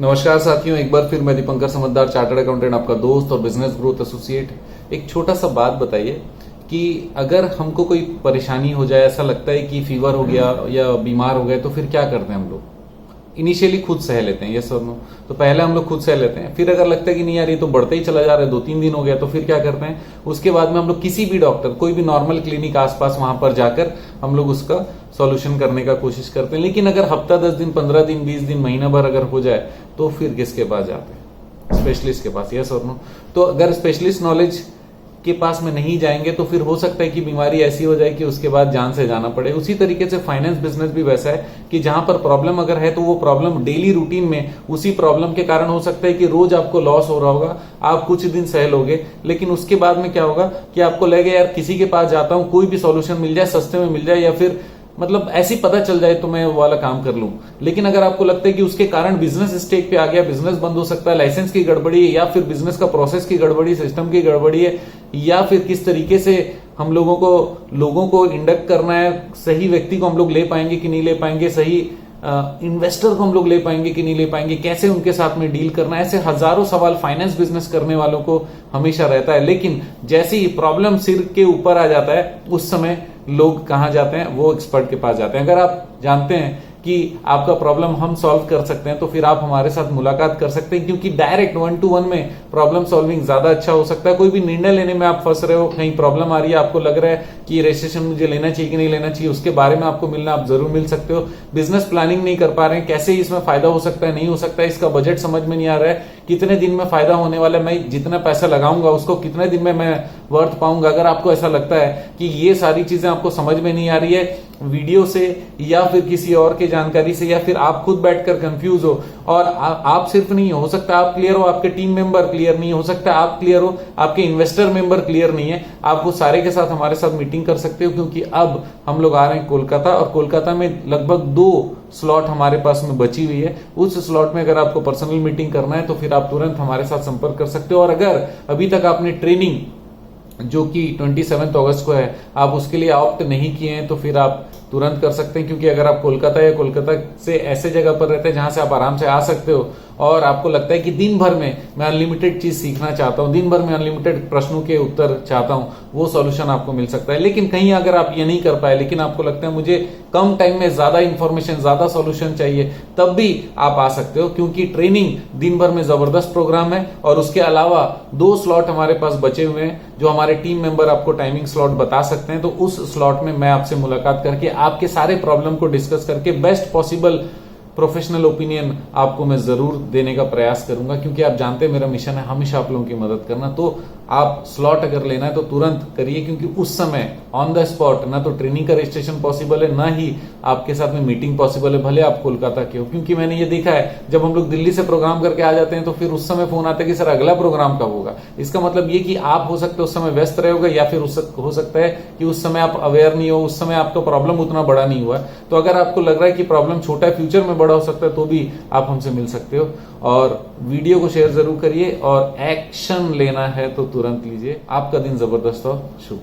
नमस्कार साथियों, एक बार फिर मैं दीपंकर समझदार चार्टर्ड अकाउंटेंट, आपका दोस्त और बिजनेस ग्रोथ एसोसिएट। एक छोटा सा बात बताइए कि अगर हमको कोई परेशानी हो जाए, ऐसा लगता है कि फीवर हो गया या बीमार हो गए, तो फिर क्या करते हैं हम लोग? इनिशियली खुद सह लेते हैं, ये सब नो। तो पहले हम लोग खुद सह लेते हैं, फिर अगर लगता है कि नहीं यार ये तो बढ़ते ही चला जा रहा है, 2-3 दिन हो गया, तो फिर क्या करते हैं? उसके बाद में हम लोग किसी भी डॉक्टर, कोई भी नॉर्मल क्लिनिक आसपास, वहां पर जाकर हम लोग उसका सॉल्यूशन करने का कोशिश करते हैं। लेकिन अगर हफ्ता 10 दिन, 15 दिन, 20 दिन, महीना भर अगर हो जाए, तो फिर किसके पास जाते हैं? स्पेशलिस्ट के पास, यस और नो। तो अगर स्पेशलिस्ट नॉलेज के पास में नहीं जाएंगे तो फिर हो सकता है कि बीमारी ऐसी हो जाए कि उसके बाद जान से जाना पड़े। उसी तरीके से फाइनेंस बिजनेस भी वैसा है कि जहां पर प्रॉब्लम अगर है तो वो प्रॉब्लम डेली रूटीन में उसी प्रॉब्लम के कारण हो सकता है कि रोज आपको लॉस हो रहा होगा, आप कुछ दिन सह लोगे, लेकिन उसके बाद में क्या होगा कि आपको लगेगा यार किसी के पास जाता हूं, कोई भी सॉल्यूशन मिल जाए, सस्ते में मिल जाए, या फिर मतलब ऐसी पता चल जाए तो मैं वो वाला काम कर लूं। लेकिन अगर आपको लगता है कि उसके कारण बिजनेस स्टेक पे आ गया, बिजनेस बंद हो सकता है, लाइसेंस की गड़बड़ी है, या फिर बिजनेस का प्रोसेस की गड़बड़ी, सिस्टम की गड़बड़ी है, या फिर किस तरीके से हम लोगों को इंडक्ट करना है, सही व्यक्ति को हम लोग ले पाएंगे कि नहीं ले पाएंगे, सही इन्वेस्टर को हम लोग ले पाएंगे कि नहीं ले पाएंगे, कैसे उनके साथ में डील करना है, ऐसे हजारों सवाल फाइनेंस बिजनेस करने वालों को हमेशा रहता है। लेकिन जैसे ही प्रॉब्लम सिर के ऊपर आ जाता है, उस समय लोग कहां जाते हैं? वो एक्सपर्ट के पास जाते हैं। अगर आप जानते हैं कि आपका प्रॉब्लम हम सॉल्व कर सकते हैं तो फिर आप हमारे साथ मुलाकात कर सकते हैं, क्योंकि डायरेक्ट 1-to-1 में प्रॉब्लम सॉल्विंग ज्यादा अच्छा हो सकता है। कोई भी निर्णय लेने में आप फंस रहे हो, कहीं प्रॉब्लम आ रही है, आपको लग रहा है कि रजिस्ट्रेशन मुझे लेना चाहिए कि नहीं लेना चाहिए, उसके बारे में आपको मिलना, आप जरूर मिल सकते हो। बिजनेस प्लानिंग नहीं कर पा रहे हैं, कैसे इसमें फायदा हो सकता है, नहीं हो सकता है, इसका बजट समझ में नहीं आ रहा है, कितने दिन में फायदा होने वाला है, मैं जितना पैसा लगाऊंगा उसको कितने दिन में मैं वर्थ पाऊंगा। अगर आपको ऐसा लगता है कि ये सारी चीजें आपको समझ में नहीं आ रही है वीडियो से या फिर किसी और की जानकारी से, या फिर आप खुद बैठकर कंफ्यूज हो, और आप सिर्फ नहीं हो सकता आप क्लियर हो, आपके टीम मेंबर क्लियर नहीं हो सकता आप क्लियर हो, आपके इन्वेस्टर मेंबर क्लियर नहीं है, आप वो सारे के साथ हमारे साथ मीटिंग कर सकते हो। क्योंकि अब हम लोग आ रहे हैं कोलकाता, और कोलकाता में लगभग 2 स्लॉट हमारे पास में बची हुई है। उस स्लॉट में अगर आपको पर्सनल मीटिंग करना है तो फिर आप तुरंत हमारे साथ संपर्क कर सकते हो। और अगर अभी तक आपने ट्रेनिंग जो कि 27 अगस्त को है, आप उसके लिए ऑप्ट नहीं किए हैं, तो फिर आप तुरंत कर सकते हैं। क्योंकि अगर आप कोलकाता या कोलकाता से ऐसे जगह पर रहते हैं जहां से आप आराम से आ सकते हो, और आपको लगता है कि दिन भर में मैं अनलिमिटेड चीज सीखना चाहता हूं, दिन भर में अनलिमिटेड प्रश्नों के उत्तर चाहता हूं, वो सॉल्यूशन आपको मिल सकता है। लेकिन कहीं अगर आप ये नहीं कर पाए, लेकिन आपको लगता है मुझे कम टाइम में ज्यादा इंफॉर्मेशन, ज्यादा सॉल्यूशन चाहिए, तब भी आप आ सकते हो। क्योंकि ट्रेनिंग दिन भर में जबरदस्त प्रोग्राम है, और उसके अलावा 2 स्लॉट हमारे पास बचे हुए हैं जो हमारे टीम मेंबर आपको टाइमिंग स्लॉट बता सकते हैं। तो उस स्लॉट में मैं आपसे मुलाकात करके आपके सारे प्रॉब्लम को डिस्कस करके बेस्ट पॉसिबल प्रोफेशनल ओपिनियन आपको मैं जरूर देने का प्रयास करूंगा। क्योंकि आप जानते हैं मेरा मिशन है हमेशा आप लोगों की मदद करना। तो आप स्लॉट अगर लेना है तो तुरंत करिए, क्योंकि उस समय ऑन द स्पॉट ना तो ट्रेनिंग का रजिस्ट्रेशन पॉसिबल है, ना ही आपके साथ में मीटिंग पॉसिबल है, भले आप कोलकाता के हो। क्योंकि मैंने ये देखा है, जब हम लोग दिल्ली से प्रोग्राम करके आ जाते हैं तो फिर उस समय फोन आता है कि सर अगला प्रोग्राम कब होगा। इसका मतलब ये कि आप हो सकते हो उस समय व्यस्त रहे होगा, या फिर हो सकता है कि उस समय आप अवेयर नहीं हो, उस समय आपका प्रॉब्लम उतना बड़ा नहीं हुआ। तो अगर आपको लग रहा है कि प्रॉब्लम छोटा है, फ्यूचर में बड़ा हो सकता है, तो भी आप हमसे मिल सकते हो। और वीडियो को शेयर जरूर करिए, और एक्शन लेना है तो तुरंत लीजिए। आपका दिन जबरदस्त हो, शुभ।